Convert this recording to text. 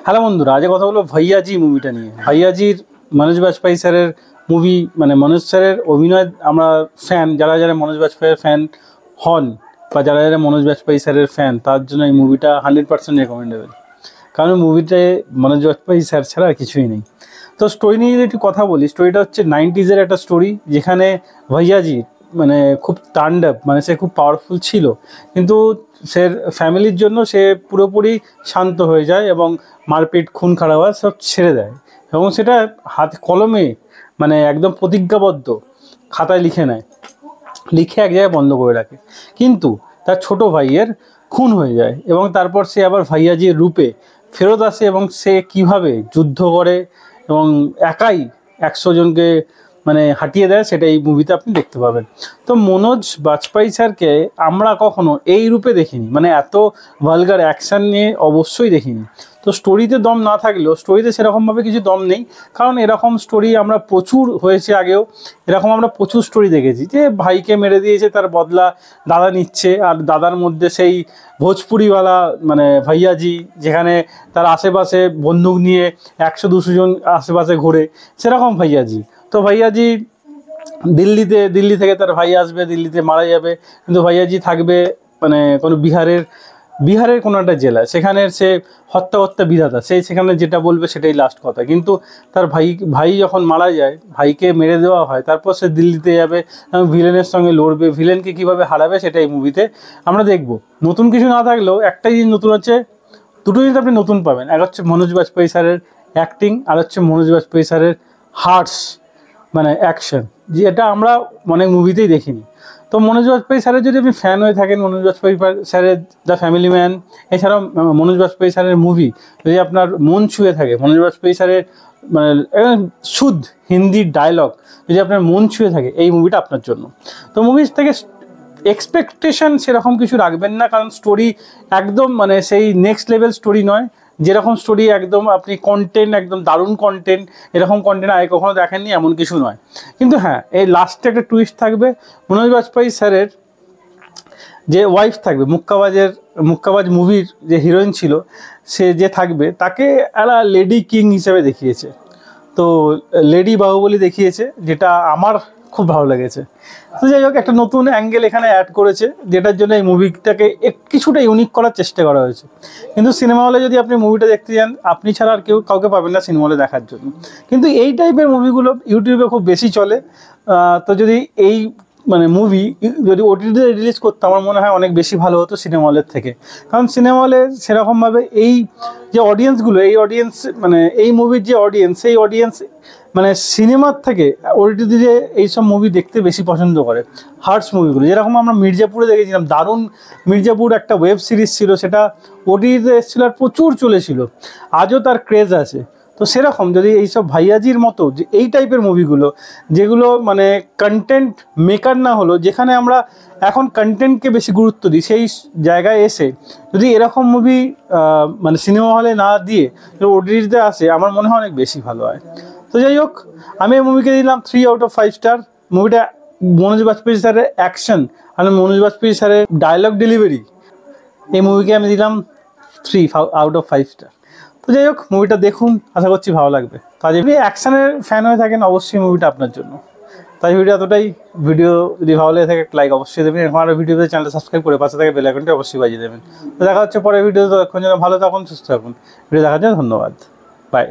Hello বন্ধুরা, আজ কথা বলবো ভাইয়াজি মুভিটা নিয়ে। ভাইয়াজির মনোজ বাজপেয়ী স্যারের মুভি, মানে মনোজ স্যারের অভিনয় আমরা ফ্যান, যারা যারা মনোজ বাজপেয়ীর ফ্যান হন বা যারা যারা মনোজ বাজপেয়ী স্যারের ফ্যান, তার জন্য এই মুভিটা 100% রেকমেন্ডেবল। কারণ মুভিতে মনোজ বাজপেয়ী স্যার ছাড়া আর কিছুই নেই। তো স্টোরি নিয়ে যদি একটু কথা বলি, স্টোরিটা হচ্ছে 90s একটা স্টোরি, যেখানে ভাইয়াজি মানে খুব তাণ্ডব, মানে সে খুব পাওয়ারফুল ছিল, কিন্তু সে ফ্যামিলির জন্য সে পুরোপুরি শান্ত হয়ে যায় এবং মারপিট খুন খারাপ সব ছেড়ে দেয়, এবং সেটা হাতে কলমে মানে একদম প্রতিজ্ঞাবদ্ধ খাতায় লিখে নেয়, লিখে এক জায়গায় বন্ধ করে রাখে। কিন্তু তার ছোট ভাইয়ের খুন হয়ে যায় এবং তারপর সে আবার ভাইয়াজির রূপে ফেরত আসে এবং সে কিভাবে যুদ্ধ করে এবং একাই 100 জনকে মানে হাঁটিয়ে দেয়, সেটা এই মুভিতে আপনি দেখতে পাবেন। তো মনোজ বাজপেয়ী স্যারকে আমরা কখনো এই রূপে দেখিনি, মানে এত ভালগার অ্যাকশান নিয়ে অবশ্যই দেখিনি। তো স্টোরিতে দম না থাকলেও, স্টোরিতে সেরকমভাবে কিছু দম নেই, কারণ এরকম স্টোরি আমরা প্রচুর হয়েছে আগেও, এরকম আমরা প্রচুর স্টোরি দেখেছি যে ভাইকে মেরে দিয়েছে, তার বদলা দাদা নিচ্ছে, আর দাদার মধ্যে সেই ভোজপুরিওয়ালা মানে ভাইয়াজি, যেখানে তার আশেপাশে বন্দুক নিয়ে 100-200 জন আশেপাশে ঘোরে, সেরকম ভাইয়াজি। তো ভাইয়াজি দিল্লি থেকে তার ভাই আসবে, দিল্লিতে মারা যাবে, কিন্তু ভাইয়াজি থাকবে মানে কোনো বিহারের কোনো একটা জেলা, সেখানে সে হত্যা বিধাতা, সেখানে যেটা বলবে সেটাই লাস্ট কথা। কিন্তু তার ভাই যখন মারা যায়, ভাইকে মেরে দেওয়া হয়, তারপর সে দিল্লিতে যাবে এবং ভিলেনের সঙ্গে লড়বে, ভিলেনকে কীভাবে হারাবে সেটা এই মুভিতে আমরা দেখব। নতুন কিছু না থাকলেও একটাই জিনিস নতুন হচ্ছে, দুটো জিনিস আপনি নতুন পাবেন। এক হচ্ছে মনোজ বাজপেয়ী স্যারের অ্যাক্টিং, আর হচ্ছে মনোজ বাজপেয়ী স্যারের হার্টস মানে অ্যাকশন, যেটা আমরা অনেক মুভিতেই দেখিনি। তো মনোজ বাজপেয়ী স্যারের যদি আপনি ফ্যান হয়ে থাকেন, মনোজ বাজপেয়ী স্যারের দ্য ফ্যামিলি ম্যান, এছাড়াও মনোজ বাজপেয়ী স্যারের মুভি যদি আপনার মন ছুঁয়ে থাকে, মনোজ বাজপেয়ী স্যারের মানে শুদ্ধ হিন্দি ডায়লগ যদি আপনার মন ছুঁয়ে থাকে, এই মুভিটা আপনার জন্য। তো মুভি থেকে এক্সপেকটেশন সেরকম কিছু রাখবেন না, কারণ স্টোরি একদম মানে সেই নেক্সট লেভেল স্টোরি নয়। যেরকম স্টোরি একদম আপনি কন্টেন্ট একদম দারুণ কন্টেন্ট, এরকম কন্টেন্ট আগে কখনো দেখেননি এমন কিছু নয়। কিন্তু হ্যাঁ, এই লাস্টে একটা টুইস্ট থাকবে। মনোজ বাজপেয়ী স্যারের যে ওয়াইফ থাকবে, মুক্কাবাজ মুভির যে হিরোইন ছিল, সে যে থাকবে, তাকে একটা লেডি কিং হিসেবে দেখিয়েছে। তো লেডি বাহুবলী দেখিয়েছে, যেটা আমার খুব ভালো লেগেছে। তো যাই হোক, একটা নতুন অ্যাঙ্গেল এখানে অ্যাড করেছে, যেটার জন্য এই মুভিটাকে কিছুটা ইউনিক করার চেষ্টা করা হয়েছে। কিন্তু সিনেমা হলে যদি আপনি মুভিটা দেখতে যান, আপনি ছাড়া আর কাউকে পাবেন না সিনেমা হলে দেখার জন্য। কিন্তু এই টাইপের মুভিগুলো ইউটিউবে খুব বেশি চলে। তো যদি এই মানে মুভি যদি ওটিটিতে রিলিজ করতো, আমার মনে হয় অনেক বেশি ভালো হতো সিনেমা হলের থেকে। কারণ সিনেমা হলে সেরকমভাবে এই যে অডিয়েন্সগুলো, এই অডিয়েন্স মানে এই মুভির যে অডিয়েন্স, সেই অডিয়েন্স মানে সিনেমার থেকে ওটিটিতে এইসব মুভি দেখতে বেশি পছন্দ করে। হার্টস মুভিগুলো, যেরকম আমরা মির্জাপুরে দেখেছিলাম, দারুণ মির্জাপুর একটা ওয়েব সিরিজ ছিল, সেটা ওটিটিতে এসেছিলো আর প্রচুর চলেছিল, আজও তার ক্রেজ আছে। তো সেরকম যদি এইসব ভাইয়াজির মতো যে এই টাইপের মুভিগুলো, যেগুলো মানে কন্টেন্ট মেকার না হলো, যেখানে আমরা এখন কন্টেন্টকে বেশি গুরুত্ব দিই, সেই জায়গায় এসে যদি এরকম মুভি মানে সিনেমা হলে না দিয়ে ওটিটিতে আসে, আমার মনে হয় অনেক বেশি ভালো হয়। তো যাই হোক, আমি এই মুভিকে দিলাম 3 আউট অফ 5 স্টার। মুভিটা মনোজ বাজপেয়ী স্যারের অ্যাকশন আর মনোজ বাজপেয়ী স্যারের ডায়লগ ডেলিভারি, এই মুভিকে আমি দিলাম 3 আউট অফ 5 স্টার। তো যাই হোক, মুভিটা দেখুন, আশা করছি ভালো লাগবে। তো আজ আপনি অ্যাকশনের ফ্যান হয়ে থাকেন, অবশ্যই মুভিটা আপনার জন্য। তাই ভিডিও এতটাই। ভিডিও যদি ভালো লেগে থাকে, লাইক অবশ্যই দেবেন, এখন আরও ভিডিওতে চ্যানেলটা সাবস্ক্রাইব করে পাশে থাকে বেল আইকনটা অবশ্যই বাজিয়ে দেবেন। তো দেখা হচ্ছে পরের ভিডিওতে। ততক্ষণ যেন ভালো থাকুন, সুস্থ থাকুন। ভিডিও দেখার জন্য ধন্যবাদ। বাই।